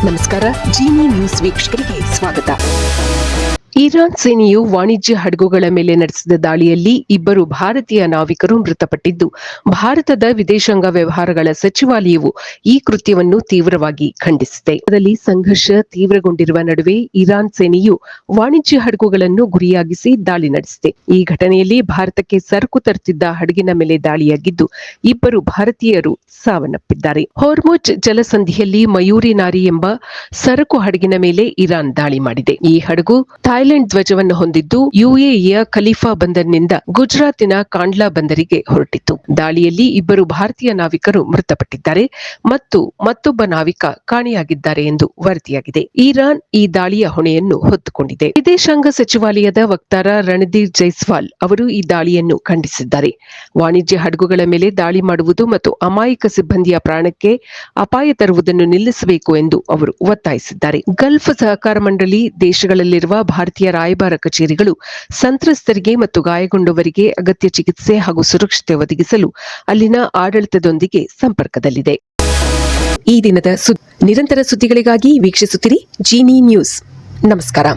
ನಮಸ್ಕಾರ. ಜೀನಿ ನ್ಯೂಸ್ ವೀಕ್ಷಕರಿಗೆ ಸ್ವಾಗತ. ಇರಾನ್ ಸೇನೆಯು ವಾಣಿಜ್ಯ ಹಡಗುಗಳ ಮೇಲೆ ನಡೆಸಿದ ದಾಳಿಯಲ್ಲಿ ಇಬ್ಬರು ಭಾರತೀಯ ನಾವಿಕರು ಮೃತಪಟ್ಟಿದ್ದು, ಭಾರತದ ವಿದೇಶಾಂಗ ವ್ಯವಹಾರಗಳ ಸಚಿವಾಲಯವು ಈ ಕೃತ್ಯವನ್ನು ತೀವ್ರವಾಗಿ ಖಂಡಿಸಿದೆ. ಇದರಲ್ಲಿ ಸಂಘರ್ಷ ತೀವ್ರಗೊಂಡಿರುವ ನಡುವೆ ಇರಾನ್ ಸೇನೆಯು ವಾಣಿಜ್ಯ ಹಡಗುಗಳನ್ನು ಗುರಿಯಾಗಿಸಿ ದಾಳಿ ನಡೆಸಿದೆ. ಈ ಘಟನೆಯಲ್ಲಿ ಭಾರತಕ್ಕೆ ಸರಕು ತರುತ್ತಿದ್ದ ಹಡಗಿನ ಮೇಲೆ ದಾಳಿಯಾಗಿದ್ದು, ಇಬ್ಬರು ಭಾರತೀಯರು ಸಾವನ್ನಪ್ಪಿದ್ದಾರೆ. ಹೊರ್ಮುಜ್ ಜಲಸಂಧಿಯಲ್ಲಿ ಮಯೂರಿ ನಾರಿ ಎಂಬ ಸರಕು ಹಡಗಿನ ಮೇಲೆ ಇರಾನ್ ದಾಳಿ ಮಾಡಿದೆ. ಈ ಹಡಗು ಥಾಯ್ಲೆಂಡ್ ಧ್ವಜವನ್ನು ಹೊಂದಿದ್ದು ಯುಎಇಯ ಖಲೀಫಾ ಬಂದರಿನಿಂದ ಗುಜರಾತಿನ ಕಾಂಡ್ಲಾ ಬಂದರಿಗೆ ಹೊರಟಿತ್ತು. ದಾಳಿಯಲ್ಲಿ ಇಬ್ಬರು ಭಾರತೀಯ ನಾವಿಕರು ಮೃತಪಟ್ಟಿದ್ದಾರೆ ಮತ್ತು ಮತ್ತೊಬ್ಬ ನಾವಿಕ ಕಾಣೆಯಾಗಿದ್ದಾರೆ ಎಂದು ವರದಿಯಾಗಿದೆ. ಇರಾನ್ ಈ ದಾಳಿಯ ಹೊಣೆಯನ್ನು ಹೊತ್ತುಕೊಂಡಿದೆ. ವಿದೇಶಾಂಗ ಸಚಿವಾಲಯದ ವಕ್ತಾರ ರಣಧೀರ್ ಜೈಸ್ವಾಲ್ ಅವರು ಈ ದಾಳಿಯನ್ನು ಖಂಡಿಸಿದ್ದಾರೆ. ವಾಣಿಜ್ಯ ಹಡಗುಗಳ ಮೇಲೆ ದಾಳಿ ಮಾಡುವುದು ಮತ್ತು ಅಮಾಯಕ ಸಿಬ್ಬಂದಿಯ ಪ್ರಾಣಕ್ಕೆ ಅಪಾಯ ತರುವುದನ್ನು ನಿಲ್ಲಿಸಬೇಕು ಎಂದು ಅವರು ಒತ್ತಾಯಿಸಿದ್ದಾರೆ. ಗಲ್ಫ್ ಸಹಕಾರ ಮಂಡಳಿ ದೇಶಗಳಲ್ಲಿರುವ ಭಾರತೀಯ ರಾಯಭಾರ ಕಚೇರಿಗಳು ಸಂತ್ರಸ್ತರಿಗೆ ಮತ್ತು ಗಾಯಗೊಂಡವರಿಗೆ ಅಗತ್ಯ ಚಿಕಿತ್ಸೆ ಹಾಗೂ ಸುರಕ್ಷತೆ ಒದಗಿಸಲು ಅಲ್ಲಿನ ಆಡಳಿತದೊಂದಿಗೆ ಸಂಪರ್ಕದಲ್ಲಿದೆ. ಈ ದಿನದ ನಿರಂತರ ಸುದ್ದಿಗಳಿಗಾಗಿ ವೀಕ್ಷಿಸುತ್ತಿರಿ ಜೀನಿ ನ್ಯೂಸ್. ನಮಸ್ಕಾರ.